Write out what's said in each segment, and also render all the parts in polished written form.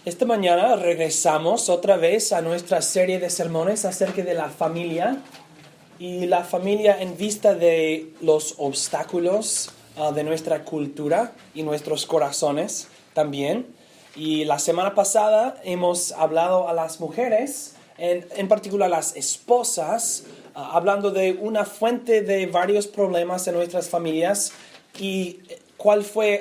Esta mañana regresamos otra vez a nuestra serie de sermones acerca de la familia y la familia en vista de los obstáculos de nuestra cultura y nuestros corazones también. Y la semana pasada hemos hablado a las mujeres, en particular las esposas, hablando de una fuente de varios problemas en nuestras familias y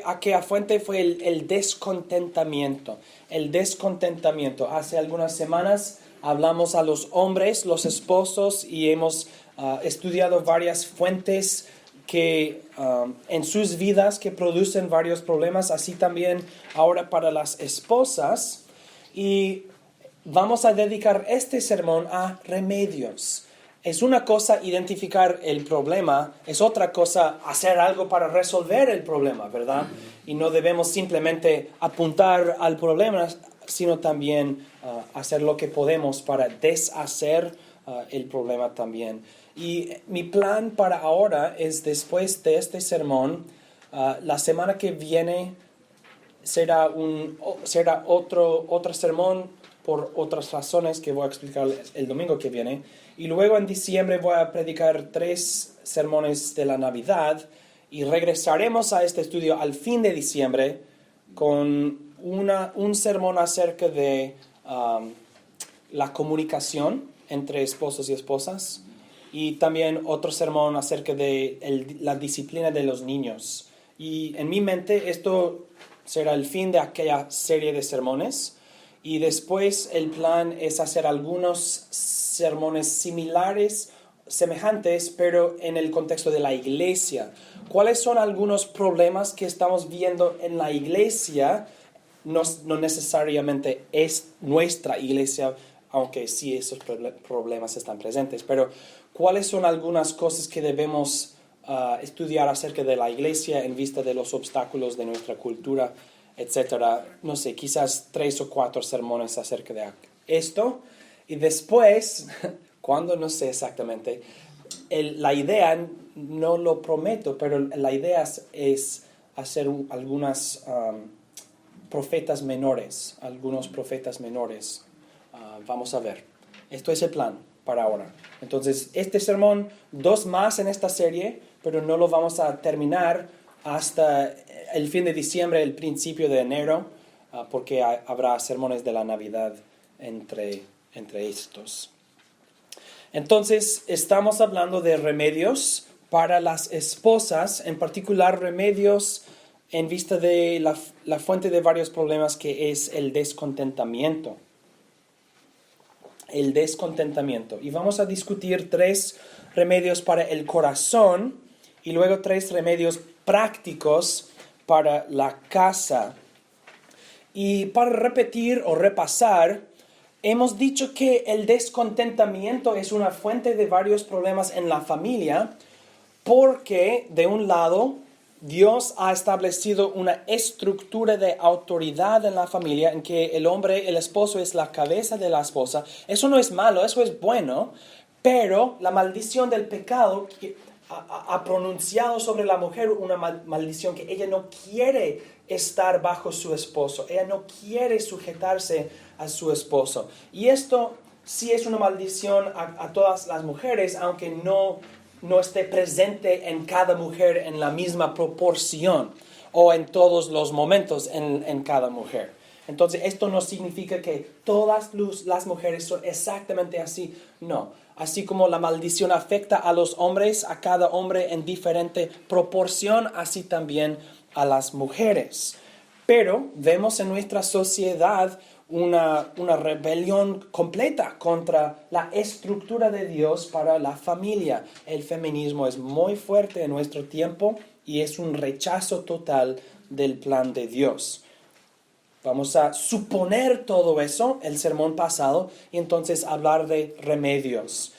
aquella fuente fue el descontentamiento. El descontentamiento. Hace algunas semanas hablamos a los hombres, los esposos, y hemos estudiado varias fuentes que en sus vidas que producen varios problemas, así también ahora para las esposas. Y vamos a dedicar este sermón a remedios. Es una cosa identificar el problema, es otra cosa hacer algo para resolver el problema, ¿verdad? Y no debemos simplemente apuntar al problema, sino también hacer lo que podemos para deshacer el problema también. Y mi plan para ahora es, después de este sermón, la semana que viene será otro sermón por otras razones que voy a explicar el domingo que viene. Y luego en diciembre voy a predicar 3 sermones de la Navidad y regresaremos a este estudio al fin de diciembre con un sermón acerca de la comunicación entre esposos y esposas y también otro sermón acerca de la disciplina de los niños. Y en mi mente esto será el fin de aquella serie de sermones. Y después el plan es hacer algunos sermones semejantes, pero en el contexto de la iglesia. ¿Cuáles son algunos problemas que estamos viendo en la iglesia? No necesariamente es nuestra iglesia, aunque sí esos problemas están presentes, pero ¿cuáles son algunas cosas que debemos estudiar acerca de la iglesia en vista de los obstáculos de nuestra cultura, etcétera? No sé, quizás 3 o 4 sermones acerca de esto. Y después, cuando no sé exactamente, la idea, no lo prometo, pero la idea es hacer algunos profetas menores. Vamos a ver. Esto es el plan para ahora. Entonces, este sermón, 2 más en esta serie, pero no lo vamos a terminar hasta el fin de diciembre, el principio de enero, porque habrá sermones de la Navidad entre estos. Entonces, estamos hablando de remedios para las esposas, en particular remedios en vista de la fuente de varios problemas que es el descontentamiento. El descontentamiento. Y vamos a discutir 3 remedios para el corazón y luego 3 remedios prácticos para la casa. Y para repetir o repasar, hemos dicho que el descontentamiento es una fuente de varios problemas en la familia porque, de un lado, Dios ha establecido una estructura de autoridad en la familia en que el hombre, el esposo, es la cabeza de la esposa. Eso no es malo, eso es bueno, pero la maldición del pecado ha pronunciado sobre la mujer una maldición que ella no quiere estar bajo su esposo, ella no quiere sujetarse a su esposo. Y esto sí es una maldición a todas las mujeres, aunque no esté presente en cada mujer en la misma proporción o en todos los momentos en cada mujer. Entonces, esto no significa que todas las mujeres son exactamente así. No. Así como la maldición afecta a los hombres, a cada hombre en diferente proporción, así también a las mujeres. Pero vemos en nuestra sociedad una rebelión completa contra la estructura de Dios para la familia. El feminismo es muy fuerte en nuestro tiempo y es un rechazo total del plan de Dios. Vamos a suponer todo eso, el sermón pasado, y entonces hablar de remedios.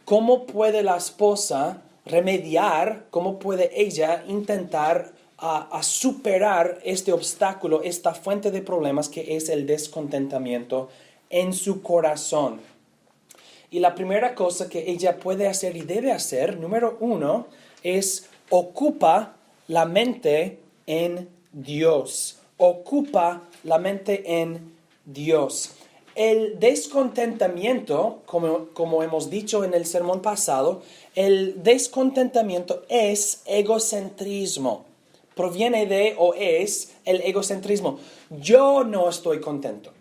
¿Cómo puede la esposa remediar, cómo puede ella intentar a superar este obstáculo, esta fuente de problemas que es el descontentamiento en su corazón? Y la primera cosa que ella puede hacer y debe hacer, número 1, es ocupa la mente en Dios. ocupa la mente en Dios. El descontentamiento, como hemos dicho en el sermón pasado, el descontentamiento es egocentrismo. Proviene de o es el egocentrismo. Yo no estoy contento.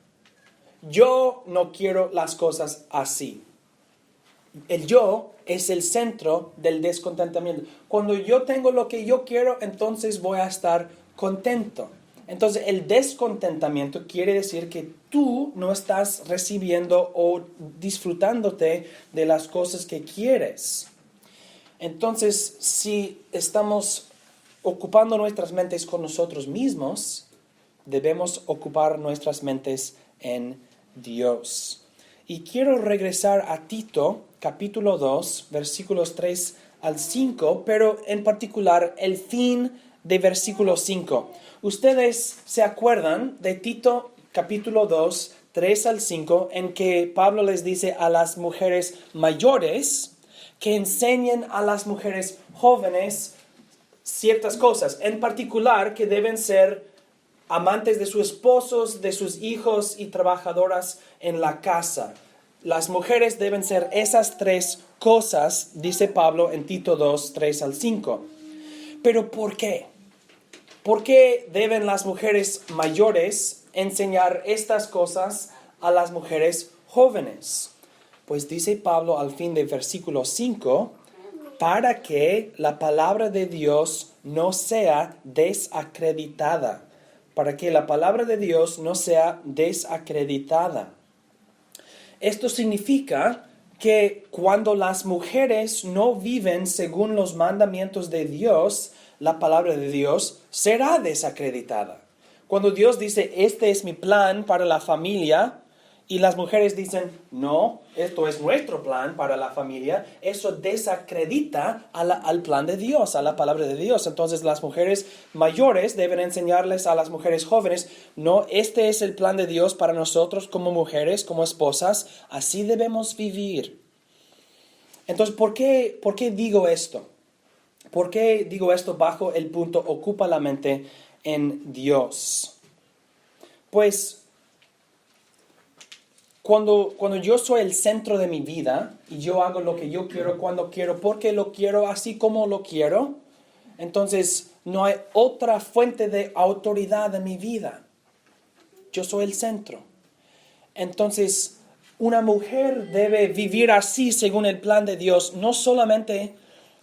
Yo no quiero las cosas así. El yo es el centro del descontentamiento. Cuando yo tengo lo que yo quiero, entonces voy a estar contento. Entonces el descontentamiento quiere decir que tú no estás recibiendo o disfrutándote de las cosas que quieres. Entonces, si estamos ocupando nuestras mentes con nosotros mismos, debemos ocupar nuestras mentes en Dios. Y quiero regresar a Tito, capítulo 2, versículos 3 al 5, pero en particular el fin de versículo 5. Ustedes se acuerdan de Tito, capítulo 2, 3 al 5, en que Pablo les dice a las mujeres mayores que enseñen a las mujeres jóvenes ciertas cosas, en particular que deben ser amantes de sus esposos, de sus hijos y trabajadoras en la casa. Las mujeres deben ser esas tres cosas, dice Pablo en Tito 2, 3 al 5. Pero ¿por qué? ¿Por qué deben las mujeres mayores enseñar estas cosas a las mujeres jóvenes? Pues dice Pablo al fin del versículo 5, para que la palabra de Dios no sea desacreditada. Para que la palabra de Dios no sea desacreditada. Esto significa que cuando las mujeres no viven según los mandamientos de Dios, la palabra de Dios será desacreditada. Cuando Dios dice, este es mi plan para la familia, y las mujeres dicen, no, esto es nuestro plan para la familia, eso desacredita al plan de Dios, a la palabra de Dios. Entonces las mujeres mayores deben enseñarles a las mujeres jóvenes, no, este es el plan de Dios para nosotros como mujeres, como esposas, así debemos vivir. Entonces, ¿por qué digo esto? ¿Por qué digo esto bajo el punto ocupa la mente en Dios? Pues cuando yo soy el centro de mi vida y yo hago lo que yo quiero, cuando quiero, porque lo quiero, así como lo quiero, entonces no hay otra fuente de autoridad en mi vida. Yo soy el centro. Entonces, una mujer debe vivir así según el plan de Dios, no solamente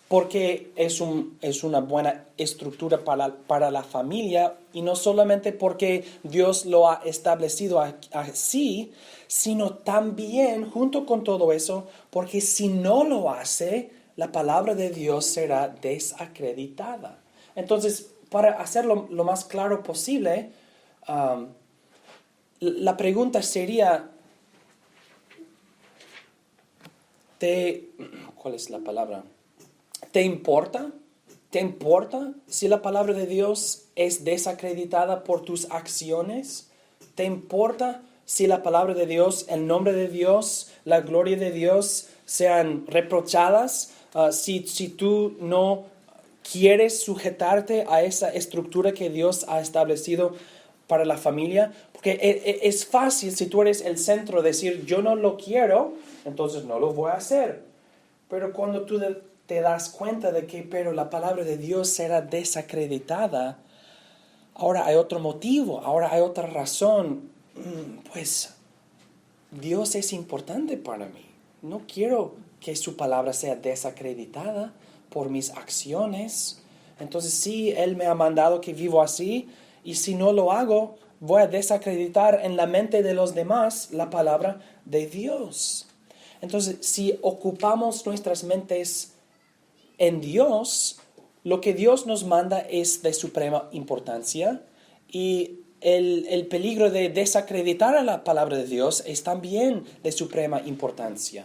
porque es una buena estructura para la familia y no solamente porque Dios lo ha establecido así, sino también junto con todo eso, porque si no lo hace, la palabra de Dios será desacreditada. Entonces, para hacerlo lo más claro posible, la pregunta sería, ¿cuál es la palabra? ¿Te importa? ¿Te importa si la palabra de Dios es desacreditada por tus acciones? ¿Te importa si la palabra de Dios, el nombre de Dios, la gloria de Dios sean reprochadas? Si tú no quieres sujetarte a esa estructura que Dios ha establecido para la familia, porque es fácil si tú eres el centro decir yo no lo quiero, entonces no lo voy a hacer. Pero cuando tú te das cuenta de que pero la palabra de Dios será desacreditada, ahora hay otro motivo, ahora hay otra razón, pues Dios es importante para mí. No quiero que su palabra sea desacreditada por mis acciones. Entonces sí, Él me ha mandado que vivo así, y si no lo hago, voy a desacreditar en la mente de los demás la palabra de Dios. Entonces, si ocupamos nuestras mentes en Dios, lo que Dios nos manda es de suprema importancia, y el peligro de desacreditar a la palabra de Dios es también de suprema importancia.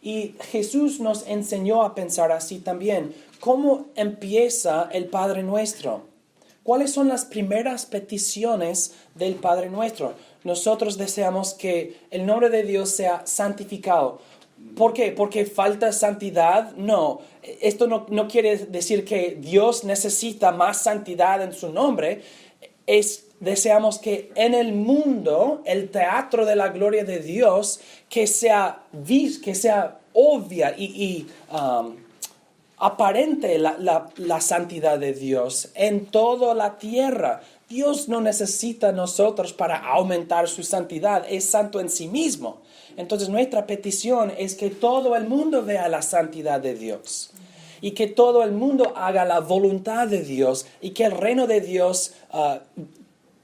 Y Jesús nos enseñó a pensar así también. ¿Cómo empieza el Padre Nuestro? ¿Cuáles son las primeras peticiones del Padre Nuestro? Nosotros deseamos que el nombre de Dios sea santificado. ¿Por qué? ¿Porque falta santidad? No. Esto no quiere decir que Dios necesita más santidad en su nombre. Es deseamos que en el mundo, el teatro de la gloria de Dios, que sea obvia y aparente la santidad de Dios en toda la tierra. Dios no necesita a nosotros para aumentar su santidad, es santo en sí mismo. Entonces nuestra petición es que todo el mundo vea la santidad de Dios y que todo el mundo haga la voluntad de Dios y que el reino de Dios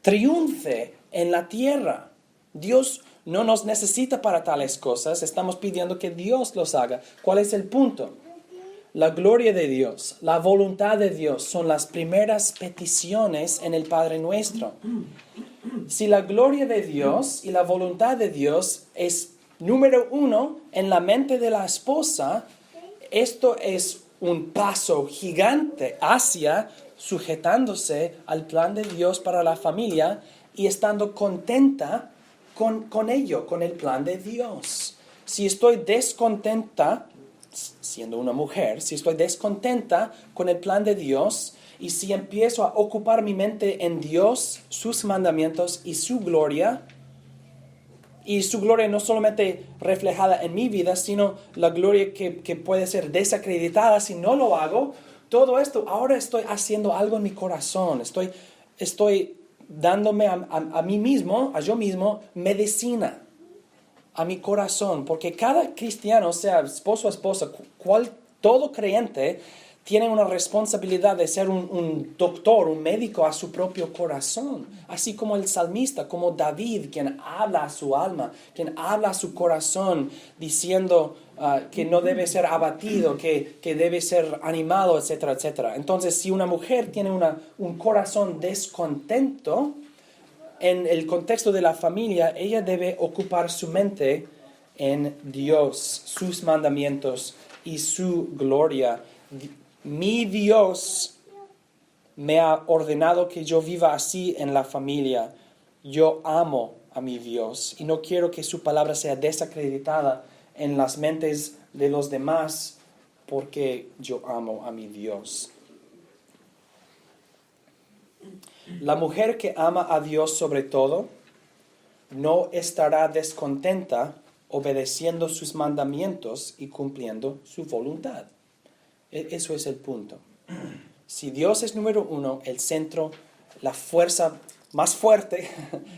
triunfe en la tierra. Dios no nos necesita para tales cosas, estamos pidiendo que Dios los haga. ¿Cuál es el punto? La gloria de Dios, la voluntad de Dios son las primeras peticiones en el Padre Nuestro. Si la gloria de Dios y la voluntad de Dios es número uno en la mente de la esposa, esto es un paso gigante hacia sujetándose al plan de Dios para la familia y estando contenta con ello, con el plan de Dios. Si estoy descontenta, siendo una mujer, si estoy descontenta con el plan de Dios y si empiezo a ocupar mi mente en Dios, sus mandamientos y su gloria no solamente reflejada en mi vida, sino la gloria que puede ser desacreditada si no lo hago, todo esto, ahora estoy haciendo algo en mi corazón, estoy dándome a mí mismo, a yo mismo, medicina a mi corazón, porque cada cristiano, sea esposo o esposa, todo creyente tiene una responsabilidad de ser un doctor, un médico a su propio corazón, así como el salmista, como David, quien habla a su alma, quien habla a su corazón, diciendo que no debe ser abatido, que debe ser animado, etcétera, etcétera. Entonces, si una mujer tiene un corazón descontento, en el contexto de la familia, ella debe ocupar su mente en Dios, sus mandamientos y su gloria. Mi Dios me ha ordenado que yo viva así en la familia. Yo amo a mi Dios y no quiero que su palabra sea desacreditada en las mentes de los demás porque yo amo a mi Dios. La mujer que ama a Dios sobre todo no estará descontenta obedeciendo sus mandamientos y cumpliendo su voluntad. Eso es el punto. Si Dios es número uno, el centro, la fuerza más fuerte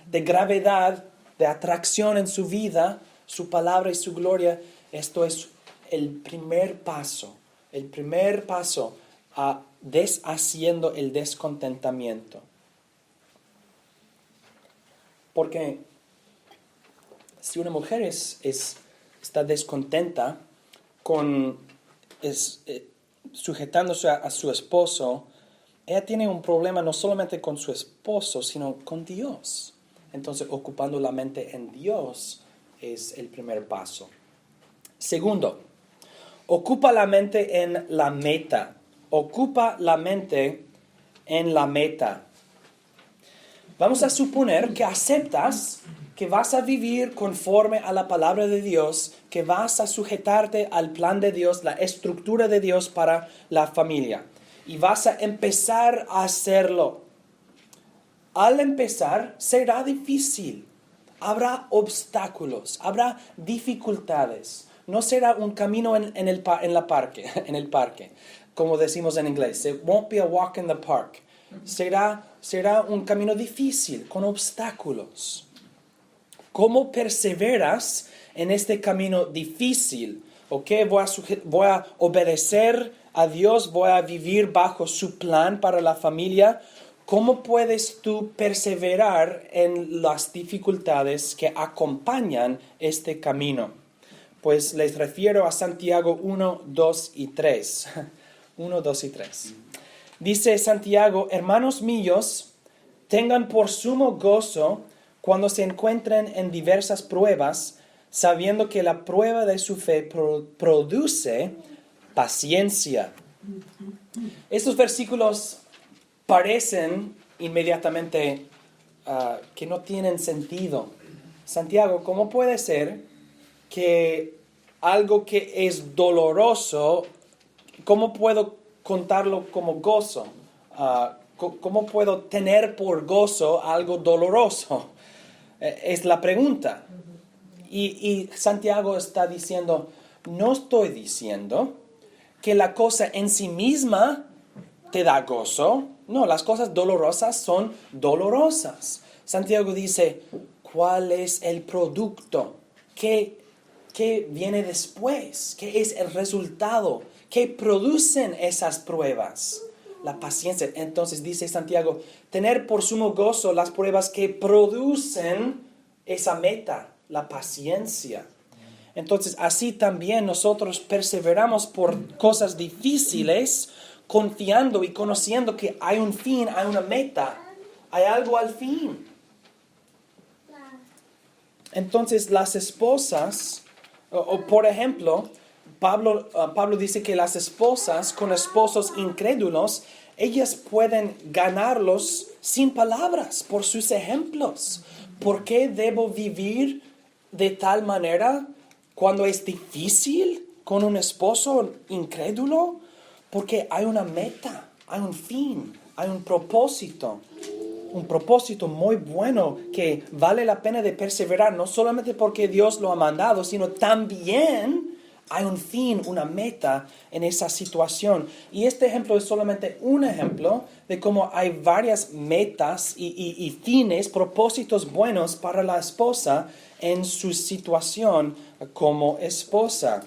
de gravedad, de atracción en su vida, su palabra y su gloria, esto es el primer paso a deshaciendo el descontentamiento. Porque si una mujer está descontenta sujetándose a su esposo, ella tiene un problema no solamente con su esposo, sino con Dios. Entonces, ocupando la mente en Dios es el primer paso. Segundo, ocupa la mente en la meta. Ocupa la mente en la meta. Vamos a suponer que aceptas que vas a vivir conforme a la palabra de Dios, que vas a sujetarte al plan de Dios, la estructura de Dios para la familia. Y vas a empezar a hacerlo. Al empezar será difícil. Habrá obstáculos, habrá dificultades. No será un camino en el parque, como decimos en inglés. It won't be a walk in the park. Será un camino difícil, con obstáculos. ¿Cómo perseveras en este camino difícil? ¿Okay? Voy a obedecer a Dios, voy a vivir bajo su plan para la familia. ¿Cómo puedes tú perseverar en las dificultades que acompañan este camino? Pues les refiero a Santiago 1, 2 y 3. 1, 2 y 3. Dice Santiago, hermanos míos, tengan por sumo gozo cuando se encuentren en diversas pruebas, sabiendo que la prueba de su fe produce paciencia. Estos versículos parecen inmediatamente que no tienen sentido. Santiago, ¿cómo puede ser que algo que es doloroso, cómo puedo contarlo como gozo? ¿Cómo puedo tener por gozo algo doloroso? Es la pregunta. Y Santiago está diciendo, no estoy diciendo que la cosa en sí misma te da gozo. No, las cosas dolorosas son dolorosas. Santiago dice, ¿cuál es el producto? ¿Qué viene después? ¿Qué es el resultado? ¿Qué producen esas pruebas? La paciencia. Entonces dice Santiago, tener por sumo gozo las pruebas que producen esa meta, la paciencia. Entonces así también nosotros perseveramos por cosas difíciles, confiando y conociendo que hay un fin, hay una meta, hay algo al fin. Entonces las esposas, por ejemplo, Pablo dice que las esposas con esposos incrédulos, ellas pueden ganarlos sin palabras por sus ejemplos. ¿Por qué debo vivir de tal manera cuando es difícil con un esposo incrédulo? Porque hay una meta, hay un fin, hay un propósito muy bueno que vale la pena de perseverar, no solamente porque Dios lo ha mandado, sino también hay un fin, una meta en esa situación. Y este ejemplo es solamente un ejemplo de cómo hay varias metas y fines, propósitos buenos para la esposa en su situación como esposa.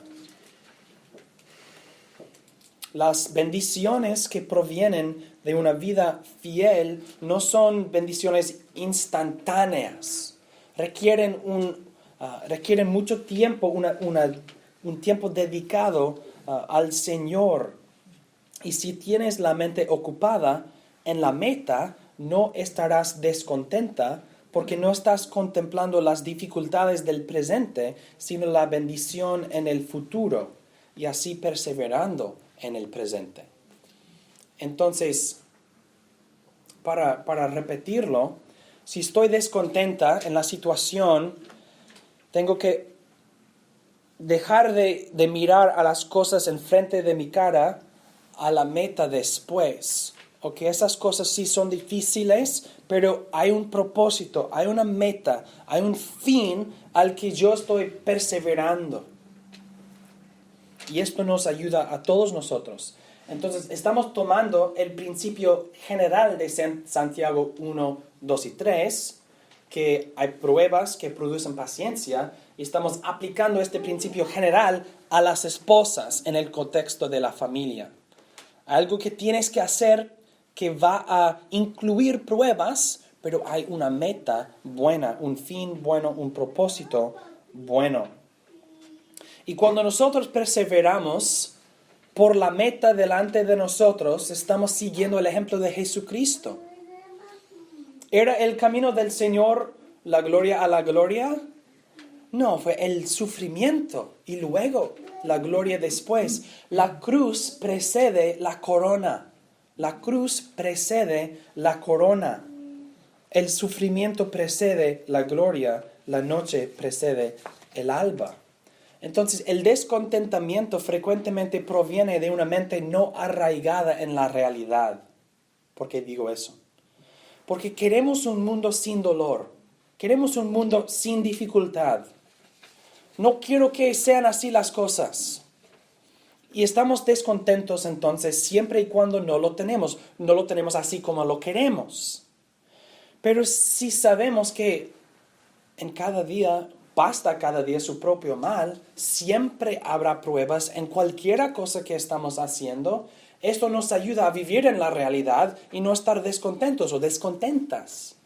Las bendiciones que provienen de una vida fiel no son bendiciones instantáneas. Requieren mucho tiempo, un tiempo dedicado al Señor. Y si tienes la mente ocupada en la meta, no estarás descontenta porque no estás contemplando las dificultades del presente, sino la bendición en el futuro, y así perseverando en el presente. Entonces, para repetirlo, si estoy descontenta en la situación, tengo que dejar de mirar a las cosas enfrente de mi cara, a la meta después. Ok, esas cosas sí son difíciles, pero hay un propósito, hay una meta, hay un fin al que yo estoy perseverando. Y esto nos ayuda a todos nosotros. Entonces, estamos tomando el principio general de Santiago 1, 2 y 3, que hay pruebas que producen paciencia, y estamos aplicando este principio general a las esposas en el contexto de la familia. Algo que tienes que hacer que va a incluir pruebas, pero hay una meta buena, un fin bueno, un propósito bueno. Y cuando nosotros perseveramos por la meta delante de nosotros, estamos siguiendo el ejemplo de Jesucristo. ¿Era el camino del Señor la gloria a la gloria? No, fue el sufrimiento y luego la gloria después. La cruz precede la corona. La cruz precede la corona. El sufrimiento precede la gloria. La noche precede el alba. Entonces, el descontentamiento frecuentemente proviene de una mente no arraigada en la realidad. ¿Por qué digo eso? Porque queremos un mundo sin dolor. Queremos un mundo sin dificultad. No quiero que sean así las cosas. Y estamos descontentos entonces siempre y cuando no lo tenemos. No lo tenemos así como lo queremos. Pero si sabemos que en cada día basta cada día su propio mal, siempre habrá pruebas en cualquiera cosa que estamos haciendo. Esto nos ayuda a vivir en la realidad y no estar descontentos o descontentas.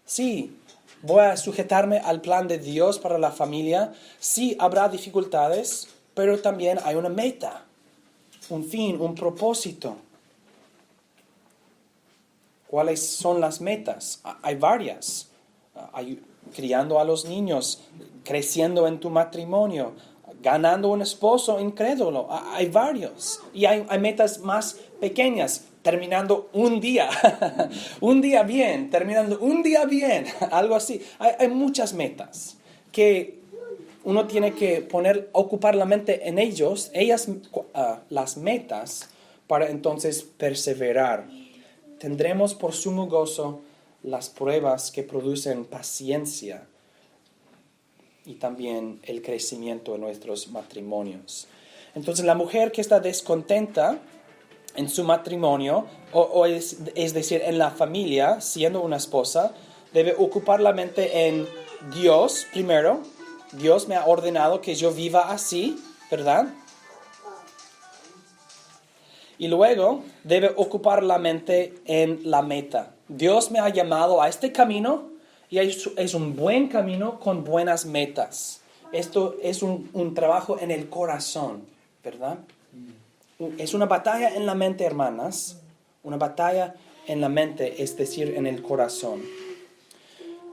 Sí, voy a sujetarme al plan de Dios para la familia. Sí, habrá dificultades, pero también hay una meta, un fin, un propósito. ¿Cuáles son las metas? Hay varias. Criando a los niños, creciendo en tu matrimonio, ganando un esposo incrédulo. Hay varios. Y hay metas más pequeñas, terminando un día, un día bien, terminando un día bien, algo así. Hay muchas metas que uno tiene que ocupar la mente en ellas, las metas, para entonces perseverar. tendremos por sumo gozo las pruebas que producen paciencia y también el crecimiento en nuestros matrimonios. Entonces, la mujer que está descontenta en su matrimonio, es decir, en la familia, siendo una esposa, debe ocupar la mente en Dios primero. Dios me ha ordenado que yo viva así, ¿verdad? Y luego debe ocupar la mente en la meta. Dios me ha llamado a este camino y es un buen camino con buenas metas. Esto es un trabajo en el corazón, ¿verdad? Es una batalla en la mente, hermanas. Una batalla en la mente, es decir, en el corazón.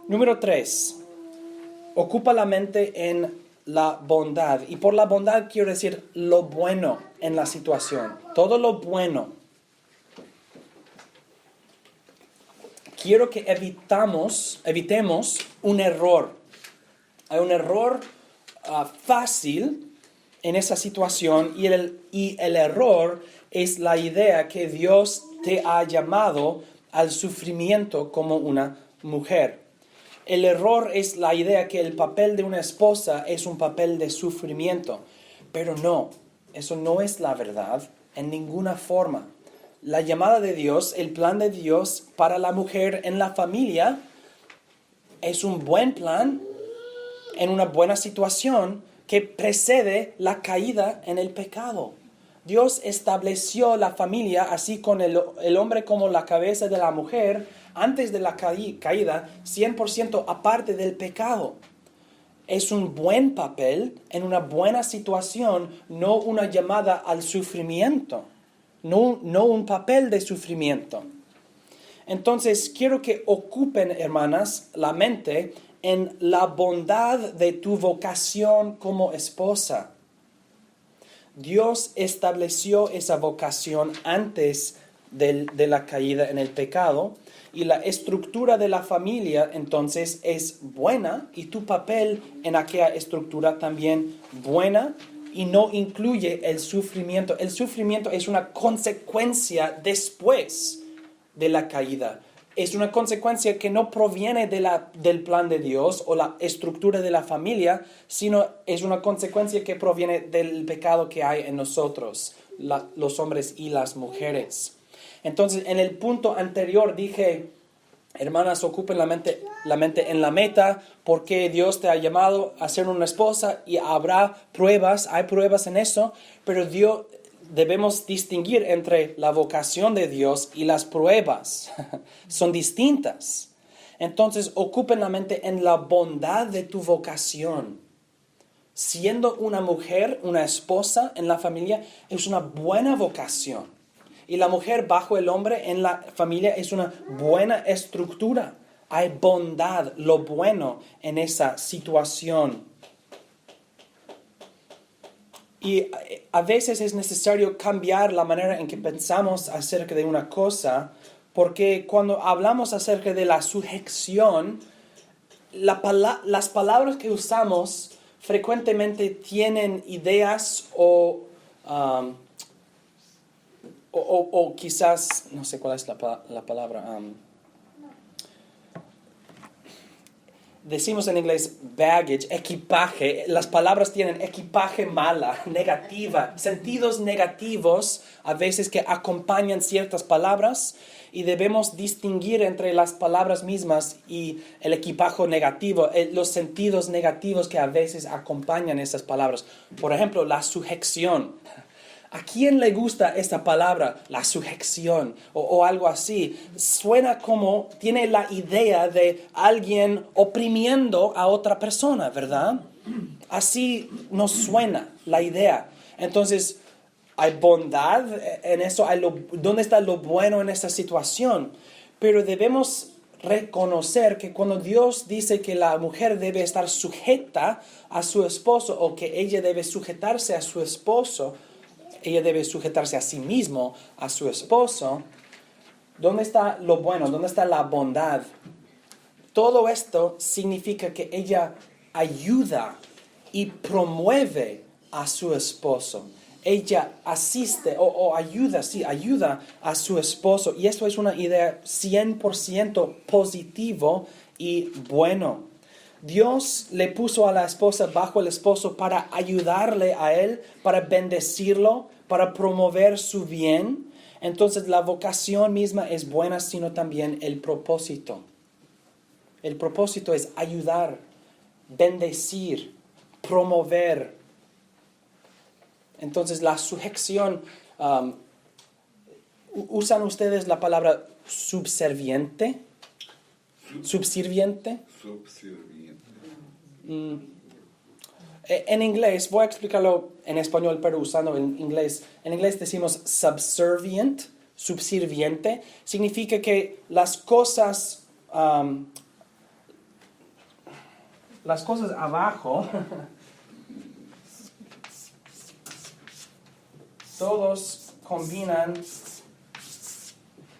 Número 3. Ocupa la mente en la bondad. Y por la bondad quiero decir lo bueno en la situación. Todo lo bueno. Quiero que evitemos un error. Hay un error fácil en esa situación y el error es la idea que Dios te ha llamado al sufrimiento como una mujer. El error es la idea que el papel de una esposa es un papel de sufrimiento. Pero no, eso no es la verdad en ninguna forma. La llamada de Dios, el plan de Dios para la mujer en la familia es un buen plan en una buena situación que precede la caída en el pecado. Dios estableció la familia así con el hombre como la cabeza de la mujer antes de la caída, 100% aparte del pecado. Es un buen papel en una buena situación, no una llamada al sufrimiento, no un papel de sufrimiento. Entonces, quiero que ocupen, hermanas, la mente en la bondad de tu vocación como esposa. Dios estableció esa vocación antes de la caída en el pecado y la estructura de la familia entonces es buena y tu papel en aquella estructura también buena y no incluye el sufrimiento. El sufrimiento es una consecuencia después de la caída. Es una consecuencia que no proviene del plan de Dios o la estructura de la familia, sino es una consecuencia que proviene del pecado que hay en nosotros, los hombres y las mujeres. Entonces, en el punto anterior dije, hermanas, ocupen la mente en la meta, porque Dios te ha llamado a ser una esposa y habrá pruebas, hay pruebas en eso, pero debemos distinguir entre la vocación de Dios y las pruebas. Son distintas. Entonces, ocupen la mente en la bondad de tu vocación. Siendo una mujer, una esposa en la familia, es una buena vocación. Y la mujer bajo el hombre en la familia es una buena estructura. Hay bondad, lo bueno en esa situación. Y a veces es necesario cambiar la manera en que pensamos acerca de una cosa, porque cuando hablamos acerca de la sujeción, las palabras que usamos frecuentemente tienen ideas o quizás, no sé cuál es la palabra, decimos en inglés baggage, equipaje. Las palabras tienen equipaje mala, negativa, sentidos negativos a veces que acompañan ciertas palabras y debemos distinguir entre las palabras mismas y el equipaje negativo, los sentidos negativos que a veces acompañan esas palabras. Por ejemplo, la sujeción. ¿A quién le gusta esta palabra, la sujeción o algo así? Suena como, tiene la idea de alguien oprimiendo a otra persona, ¿verdad? Así nos suena la idea. Entonces, hay bondad en eso, ¿dónde está lo bueno en esta situación? Pero debemos reconocer que cuando Dios dice que la mujer debe estar sujeta a su esposo o que ella debe sujetarse a su esposo, ella debe sujetarse a sí mismo, a su esposo. ¿Dónde está lo bueno? ¿Dónde está la bondad? Todo esto significa que ella ayuda y promueve a su esposo. ella asiste o ayuda, sí, ayuda a su esposo. Y esto es una idea 100% positivo y bueno. Dios le puso a la esposa bajo el esposo para ayudarle a él, para bendecirlo, para promover su bien. Entonces la vocación misma es buena, sino también el propósito. El propósito es ayudar, bendecir, promover. Entonces la sujeción, ¿usan ustedes la palabra subserviente? ¿Subserviente? En inglés, voy a explicarlo en español, pero usando en inglés. En inglés decimos subservient, subserviente. Significa que las cosas abajo, todos combinan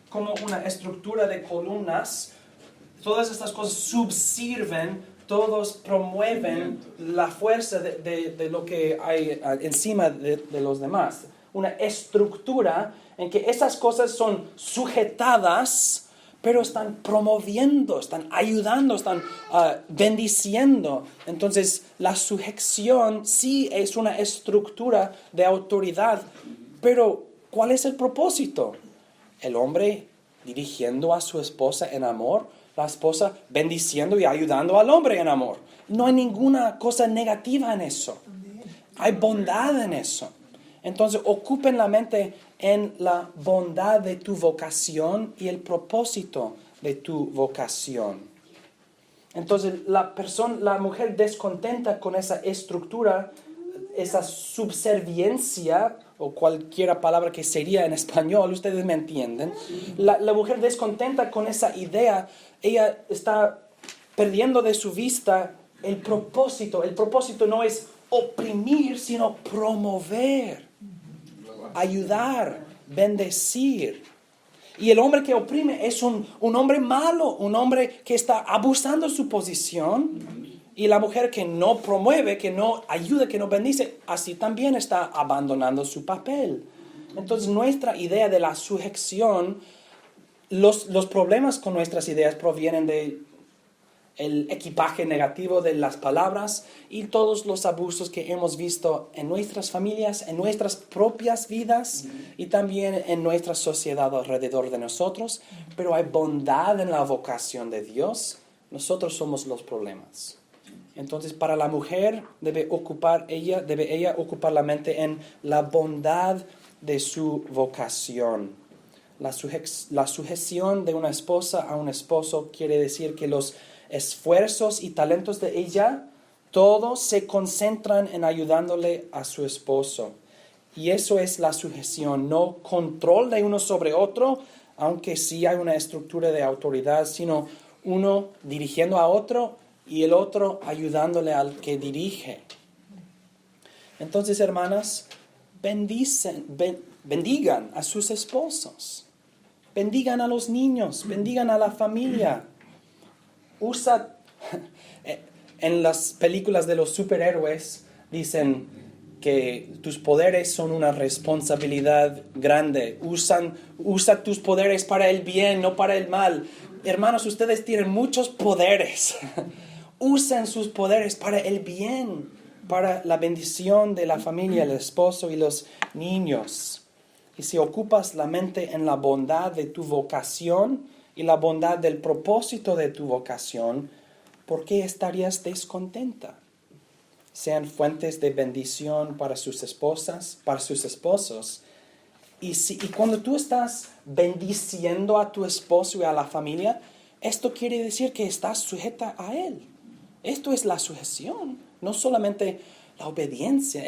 como una estructura de columnas. Todas estas cosas subsirven, todos promueven la fuerza de lo que hay encima de los demás. Una estructura en que esas cosas son sujetadas, pero están promoviendo, están ayudando, están bendiciendo. Entonces, la sujeción sí es una estructura de autoridad, pero ¿cuál es el propósito? El hombre dirigiendo a su esposa en amor, la esposa bendiciendo y ayudando al hombre en amor. No hay ninguna cosa negativa en eso. Hay bondad en eso. Entonces, ocupen la mente en la bondad de tu vocación y el propósito de tu vocación. Entonces, la mujer descontenta con esa estructura, esa subserviencia, o cualquier palabra que sería en español, ustedes me entienden. La mujer descontenta con esa idea, ella está perdiendo de su vista el propósito. El propósito no es oprimir, sino promover, ayudar, bendecir. Y el hombre que oprime es un hombre malo, un hombre que está abusando de su posición. Y la mujer que no promueve, que no ayuda, que no bendice, así también está abandonando su papel. Entonces nuestra idea de la sujeción, los problemas con nuestras ideas provienen de el equipaje negativo de las palabras y todos los abusos que hemos visto en nuestras familias, en nuestras propias vidas y también en nuestra sociedad alrededor de nosotros. Pero hay bondad en la vocación de Dios. Nosotros somos los problemas. Entonces, para la mujer debe ella ocupar la mente en la bondad de su vocación. La sujeción de una esposa a un esposo quiere decir que los esfuerzos y talentos de ella, todos se concentran en ayudándole a su esposo. Y eso es la sujeción, no control de uno sobre otro, aunque sí hay una estructura de autoridad, sino uno dirigiendo a otro y el otro ayudándole al que dirige. Entonces, hermanas, bendigan a sus esposos, bendigan a los niños, bendigan a la familia. En las películas de los superhéroes dicen que tus poderes son una responsabilidad grande. Usa tus poderes para el bien, no para el mal. Hermanos, ustedes tienen muchos poderes. Usen sus poderes para el bien, para la bendición de la familia, el esposo y los niños. Y si ocupas la mente en la bondad de tu vocación y la bondad del propósito de tu vocación, ¿por qué estarías descontenta? Sean fuentes de bendición para sus esposas, para sus esposos. Y cuando tú estás bendiciendo a tu esposo y a la familia, esto quiere decir que estás sujeta a él. Esto es la sujeción, no solamente la obediencia.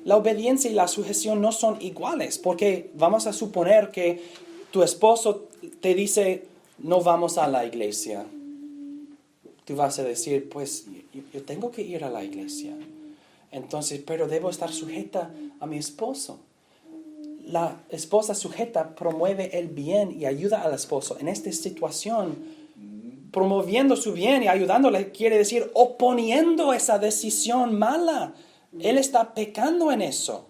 La obediencia y la sujeción no son iguales, porque vamos a suponer que tu esposo te dice, no vamos a la iglesia. Tú vas a decir, pues yo tengo que ir a la iglesia. Entonces, pero debo estar sujeta a mi esposo. La esposa sujeta promueve el bien y ayuda al esposo. En esta situación, promoviendo su bien y ayudándole, quiere decir oponiendo esa decisión mala. Él está pecando en eso.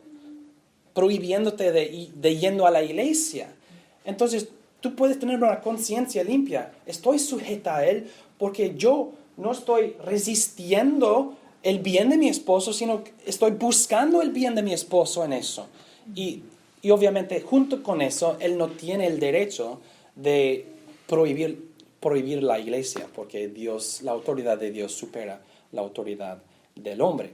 prohibiéndote de yendo a la iglesia. Entonces, tú puedes tener una conciencia limpia. Estoy sujeta a Él porque yo no estoy resistiendo el bien de mi esposo, sino que estoy buscando el bien de mi esposo en eso. Y obviamente, junto con eso, Él no tiene el derecho de prohibir la iglesia, porque Dios, la autoridad de Dios supera la autoridad del hombre.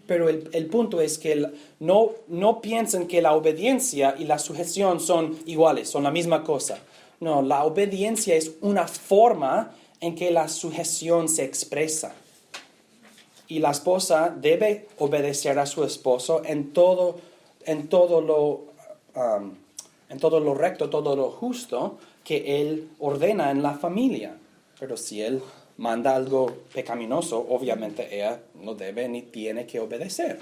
Pero el punto es que no piensen que la obediencia y la sujeción son iguales, son la misma cosa. No, la obediencia es una forma en que la sujeción se expresa. Y la esposa debe obedecer a su esposo en todo lo recto, todo lo justo que él ordena en la familia. Pero si él manda algo pecaminoso, obviamente ella no debe ni tiene que obedecer.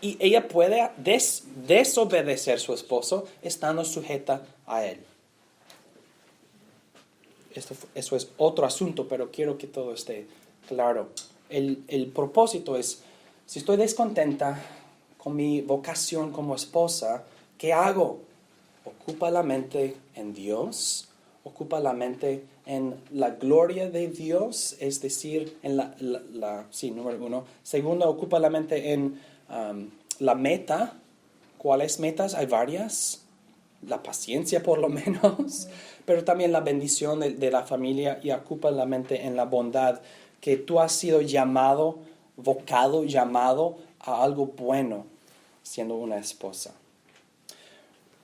Y ella puede desobedecer a su esposo estando sujeta a él. Eso es otro asunto, pero quiero que todo esté claro. El propósito es, si estoy descontenta con mi vocación como esposa, ¿qué hago? Ocupa la mente en Dios, ocupa la mente en la gloria de Dios, es decir, en número 1. Segundo, ocupa la mente en la meta. ¿Cuáles metas? Hay varias. La paciencia por lo menos, pero también la bendición de la familia, y ocupa la mente en la bondad que tú has sido llamado a algo bueno siendo una esposa.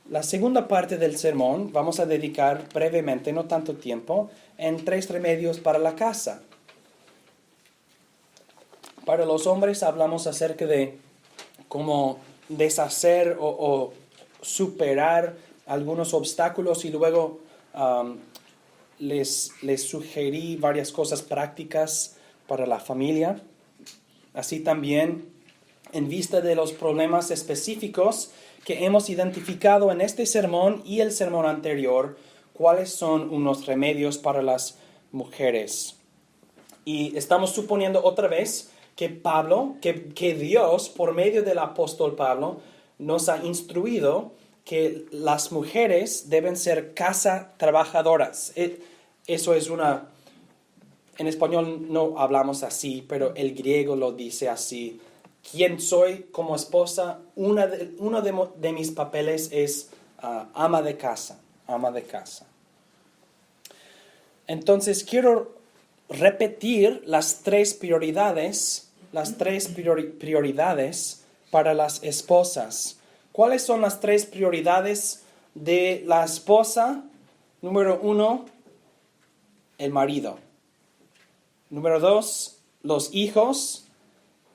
La segunda parte del sermón vamos a dedicar brevemente, no tanto tiempo, en 3 remedios para la casa. Para los hombres hablamos acerca de cómo deshacer o superar algunos obstáculos, y luego les sugerí varias cosas prácticas para la familia. Así también, en vista de los problemas específicos que hemos identificado en este sermón y el sermón anterior, cuáles son unos remedios para las mujeres. Y estamos suponiendo otra vez que Dios, por medio del apóstol Pablo, nos ha instruido que las mujeres deben ser casa trabajadoras. Eso es en español no hablamos así, pero el griego lo dice así. ¿Quién soy como esposa? Uno de mis papeles es ama de casa. Entonces quiero repetir las 3 prioridades para las esposas. ¿Cuáles son las 3 prioridades de la esposa? Número 1, el marido. Número 2, los hijos.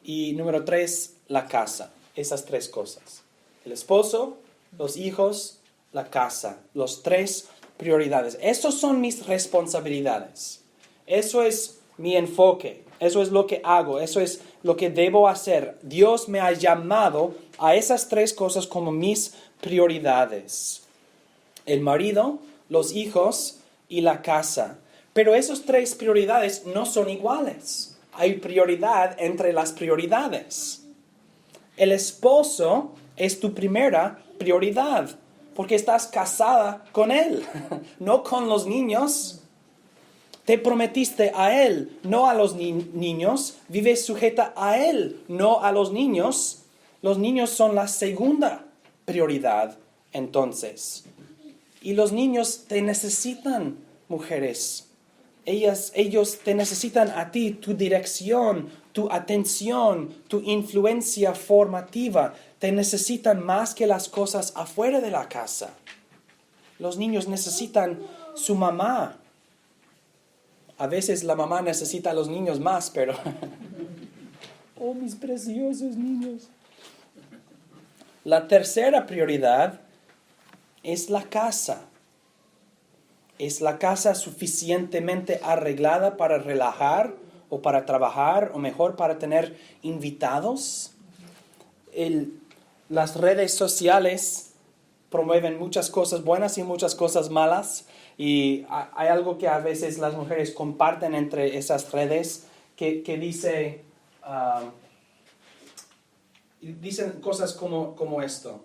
Y número 3, la casa. Esas 3 cosas. El esposo, los hijos, la casa. Los 3 prioridades. Esas son mis responsabilidades. Eso es mi enfoque. Eso es lo que hago. Eso es lo que debo hacer. Dios me ha llamado a esas 3 cosas como mis prioridades. El marido, los hijos y la casa. Pero esas 3 prioridades no son iguales. Hay prioridad entre las prioridades. El esposo es tu primera prioridad, porque estás casada con él, no con los niños. Te prometiste a él, no a los niños. Vives sujeta a él, no a los niños. Los niños son la segunda prioridad, entonces. Y los niños te necesitan, mujeres. Ellos te necesitan a ti, tu dirección, tu atención, tu influencia formativa. Te necesitan más que las cosas afuera de la casa. Los niños necesitan su mamá. A veces la mamá necesita a los niños más, pero... ¡Oh, mis preciosos niños! La tercera prioridad es la casa. ¿Es la casa suficientemente arreglada para relajar o para trabajar, o mejor para tener invitados? Las redes sociales promueven muchas cosas buenas y muchas cosas malas, y hay algo que a veces las mujeres comparten entre esas redes que dice, Y dicen cosas como esto.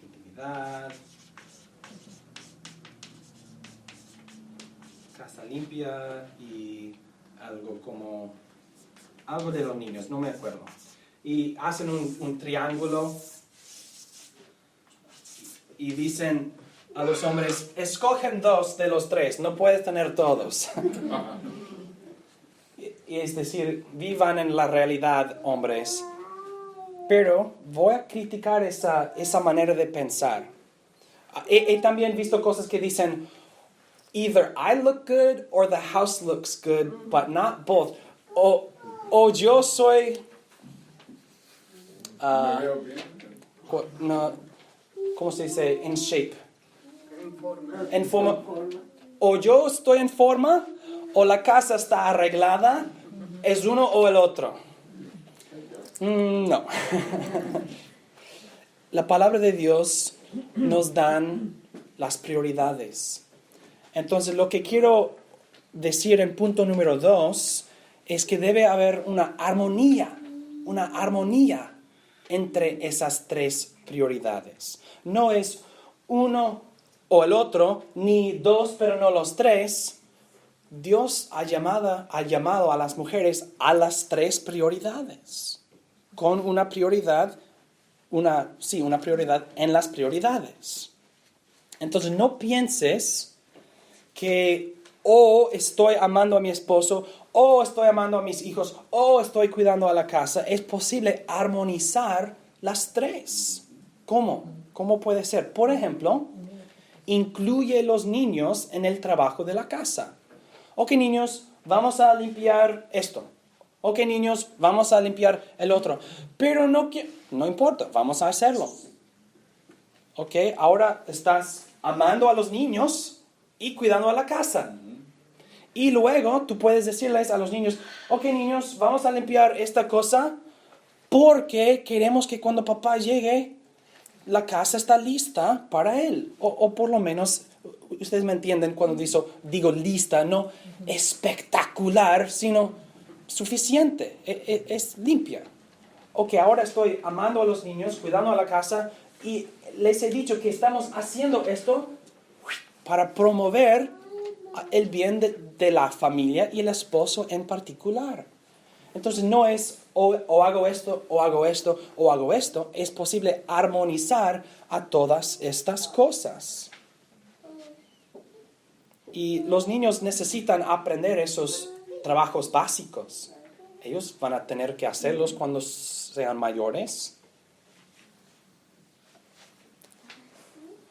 Intimidad. Casa limpia y algo de los niños, no me acuerdo. Y hacen un triángulo y dicen a los hombres, escogen 2 de los 3, no puedes tener todos. Y es decir, vivan en la realidad, hombres. Pero voy a criticar esa manera de pensar. He también visto cosas que dicen, either I look good or the house looks good, but not both. O yo soy... ¿cómo se dice? In shape. En forma. O yo estoy en forma, o la casa está arreglada. ¿Es uno o el otro? No. La palabra de Dios nos dan las prioridades. Entonces, lo que quiero decir en punto número 2 es que debe haber una armonía entre esas 3 prioridades. No es uno o el otro, ni 2 pero no los 3. Dios ha llamado a las mujeres a las 3 prioridades, con una prioridad en las prioridades. Entonces no pienses que estoy amando a mi esposo, estoy amando a mis hijos, estoy cuidando a la casa. Es posible armonizar las 3. ¿Cómo? ¿Cómo puede ser? Por ejemplo, incluye los niños en el trabajo de la casa. Ok, niños, vamos a limpiar esto. Ok, niños, vamos a limpiar el otro. Pero no importa, vamos a hacerlo. Ok, ahora estás amando a los niños y cuidando a la casa. Y luego tú puedes decirles a los niños, ok, niños, vamos a limpiar esta cosa porque queremos que cuando papá llegue, la casa está lista para él. O por lo menos, ustedes me entienden cuando digo lista, no espectacular, sino suficiente, es limpia. Ok, ahora estoy amando a los niños, cuidando a la casa, y les he dicho que estamos haciendo esto para promover el bien de la familia y el esposo en particular. Entonces no es o hago esto, o hago esto, o hago esto. Es posible armonizar a todas estas cosas. Y los niños necesitan aprender esos trabajos básicos. Ellos van a tener que hacerlos cuando sean mayores.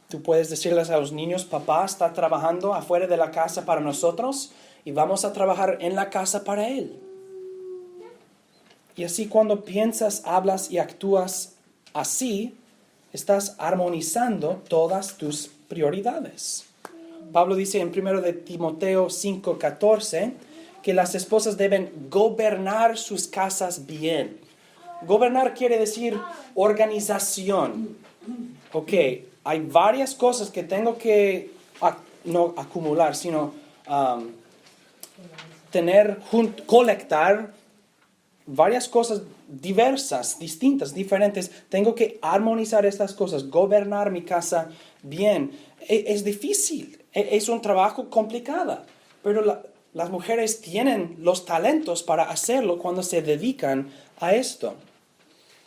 Tú puedes decirles a los niños, papá está trabajando afuera de la casa para nosotros y vamos a trabajar en la casa para él. Y así cuando piensas, hablas y actúas así, estás armonizando todas tus prioridades. Pablo dice en 1 de Timoteo 5:14 que las esposas deben gobernar sus casas bien. Gobernar quiere decir organización. Ok, hay varias cosas que tengo que no acumular, sino colectar varias cosas diversas, distintas, diferentes. Tengo que armonizar estas cosas, gobernar mi casa bien. Es difícil, es un trabajo complicado, pero las mujeres tienen los talentos para hacerlo cuando se dedican a esto.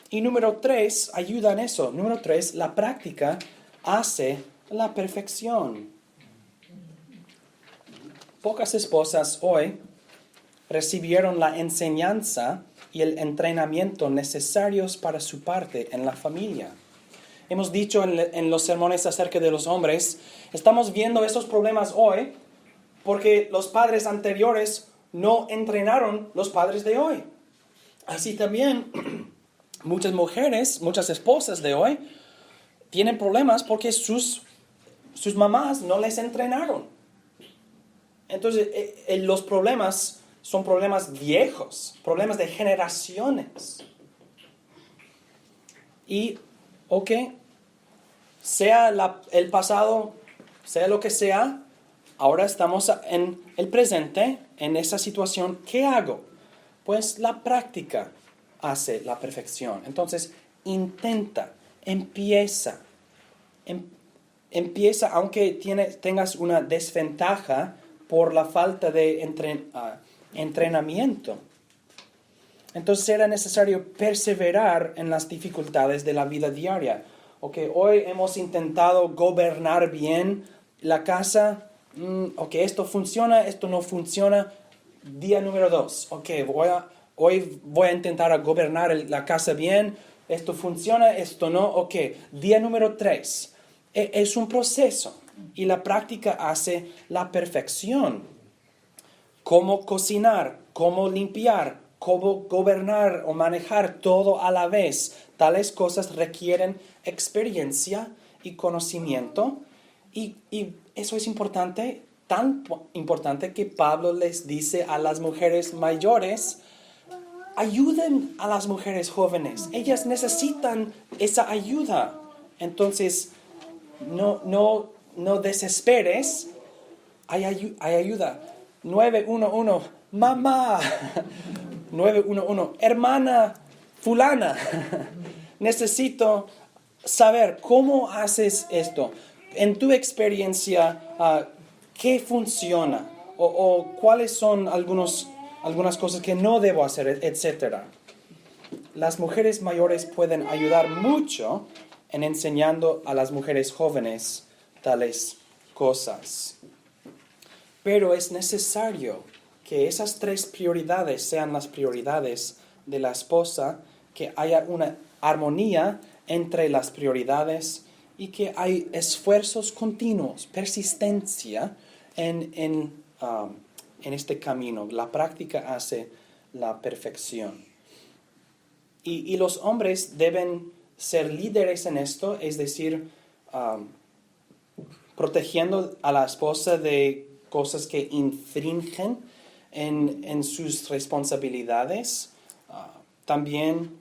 Y número 3, ayuda en eso. Número 3, la práctica hace la perfección. Pocas esposas hoy recibieron la enseñanza y el entrenamiento necesarios para su parte en la familia. Hemos dicho en los sermones acerca de los hombres, estamos viendo esos problemas hoy porque los padres anteriores no entrenaron los padres de hoy. Así también muchas mujeres, muchas esposas de hoy tienen problemas porque sus mamás no les entrenaron. Entonces, los problemas son problemas viejos, problemas de generaciones. Y, sea el pasado, sea lo que sea, ahora estamos en el presente, en esa situación. ¿Qué hago? Pues la práctica hace la perfección. Entonces, intenta, empieza. Empieza, aunque tengas una desventaja por la falta de entrenamiento. Entonces será necesario perseverar en las dificultades de la vida diaria. Hoy hemos intentado gobernar bien la casa. Esto funciona, esto no funciona. Día número 2. Hoy voy a intentar gobernar la casa bien. Esto funciona, esto no. Día número 3. Es un proceso y la práctica hace la perfección. Cómo cocinar, cómo limpiar, cómo gobernar o manejar todo a la vez. Tales cosas requieren experiencia y conocimiento. Y eso es importante, tan importante que Pablo les dice a las mujeres mayores: ayuden a las mujeres jóvenes. Ellas necesitan esa ayuda. Entonces, no desesperes. Hay ayuda. 911, mamá. 911, hermana fulana. Necesito saber cómo haces esto. En tu experiencia, ¿qué funciona? O cuáles son algunas cosas que no debo hacer, etcétera. Las mujeres mayores pueden ayudar mucho en enseñando a las mujeres jóvenes tales cosas. Pero es necesario que esas 3 prioridades sean las prioridades de la esposa, que haya una armonía entre las prioridades y que hay esfuerzos continuos, persistencia en este camino. La práctica hace la perfección. Y los hombres deben ser líderes en esto, es decir, protegiendo a la esposa de cosas que infringen en sus responsabilidades. También,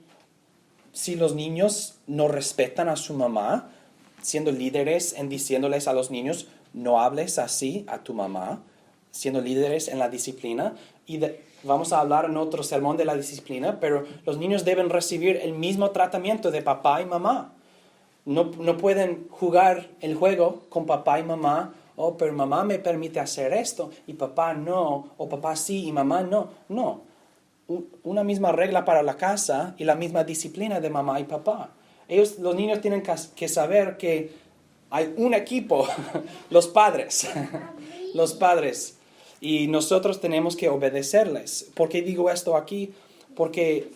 si los niños no respetan a su mamá, siendo líderes en diciéndoles a los niños: no hables así a tu mamá, siendo líderes en la disciplina. Vamos a hablar en otro sermón de la disciplina, pero los niños deben recibir el mismo tratamiento de papá y mamá. No pueden jugar el juego con papá y mamá. Pero mamá me permite hacer esto y papá no, o papá sí y mamá no. No, una misma regla para la casa y la misma disciplina de mamá y papá. Los niños tienen que saber que hay un equipo, los padres, y nosotros tenemos que obedecerles. ¿Por qué digo esto aquí? Porque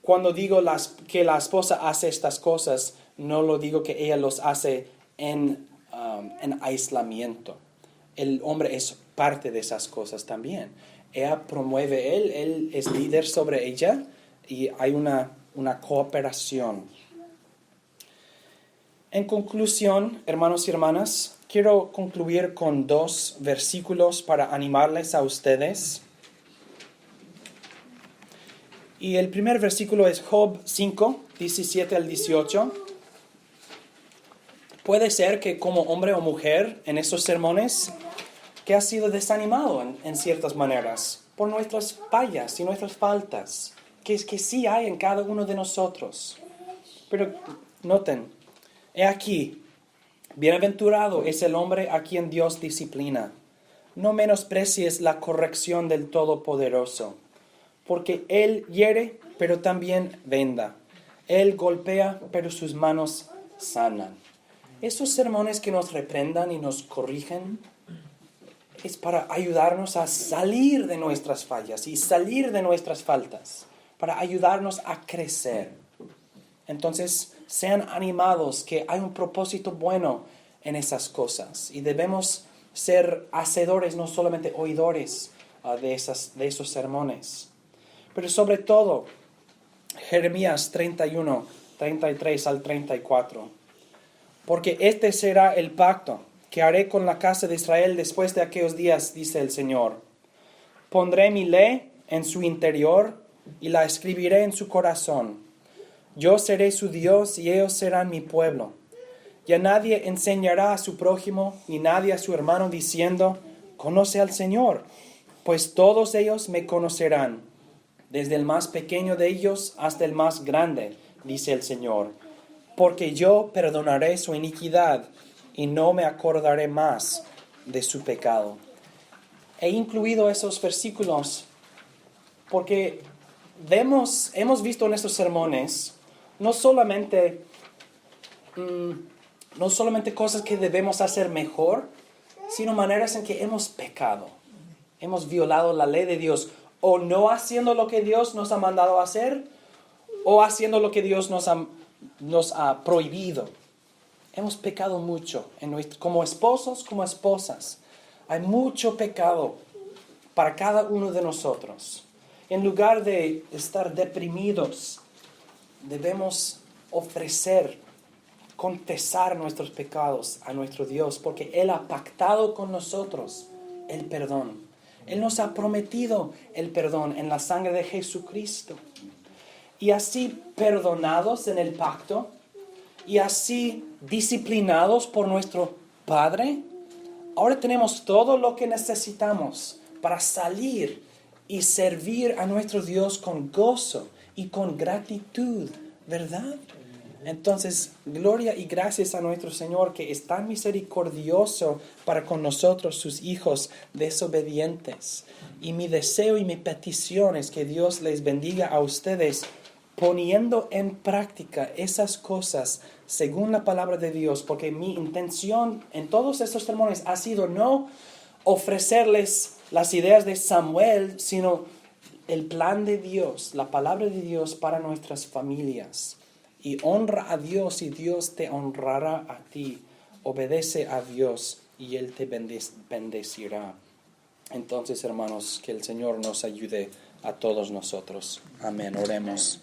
cuando digo que la esposa hace estas cosas, no lo digo que ella los hace en aislamiento. El hombre es parte de esas cosas también. Ella promueve él es líder sobre ella y hay una cooperación. En conclusión, hermanos y hermanas, quiero concluir con 2 versículos para animarles a ustedes. Y el primer versículo es Job 5, 17 al 18. Puede ser que como hombre o mujer en esos sermones que has sido desanimado en ciertas maneras por nuestras fallas y nuestras faltas, que es que sí hay en cada uno de nosotros. Pero noten, he aquí, bienaventurado es el hombre a quien Dios disciplina. No menosprecies la corrección del Todopoderoso, porque Él hiere, pero también venda. Él golpea, pero sus manos sanan. Esos sermones que nos reprendan y nos corrigen es para ayudarnos a salir de nuestras fallas y salir de nuestras faltas, para ayudarnos a crecer. Entonces, sean animados que hay un propósito bueno en esas cosas y debemos ser hacedores, no solamente oidores de esos sermones. Pero sobre todo, Jeremías 31, 33 al 34. Porque este será el pacto que haré con la casa de Israel después de aquellos días, dice el Señor. Pondré mi ley en su interior y la escribiré en su corazón. Yo seré su Dios y ellos serán mi pueblo. Ya nadie enseñará a su prójimo, ni nadie a su hermano diciendo, conoce al Señor, pues todos ellos me conocerán, desde el más pequeño de ellos hasta el más grande, dice el Señor. Porque yo perdonaré su iniquidad y no me acordaré más de su pecado. He incluido esos versículos porque hemos visto en estos sermones no solamente cosas que debemos hacer mejor, sino maneras en que hemos pecado. Hemos violado la ley de Dios, o no haciendo lo que Dios nos ha mandado a hacer, o haciendo lo que Dios nos ha prohibido. Hemos pecado mucho, como esposos, como esposas. Hay mucho pecado para cada uno de nosotros. En lugar de estar deprimidos, debemos confesar nuestros pecados a nuestro Dios, porque Él ha pactado con nosotros el perdón. Él nos ha prometido el perdón en la sangre de Jesucristo. Y así perdonados en el pacto, y así disciplinados por nuestro Padre, ahora tenemos todo lo que necesitamos para salir y servir a nuestro Dios con gozo y con gratitud, ¿verdad? Entonces, gloria y gracias a nuestro Señor, que es tan misericordioso para con nosotros, sus hijos desobedientes. Y mi deseo y mi petición es que Dios les bendiga a ustedes, poniendo en práctica esas cosas según la palabra de Dios, porque mi intención en todos estos sermones ha sido no ofrecerles las ideas de Samuel, sino el plan de Dios, la palabra de Dios para nuestras familias. Y honra a Dios y Dios te honrará a ti. Obedece a Dios y Él te bendecirá. Entonces, hermanos, que el Señor nos ayude a todos nosotros. Amén. Oremos.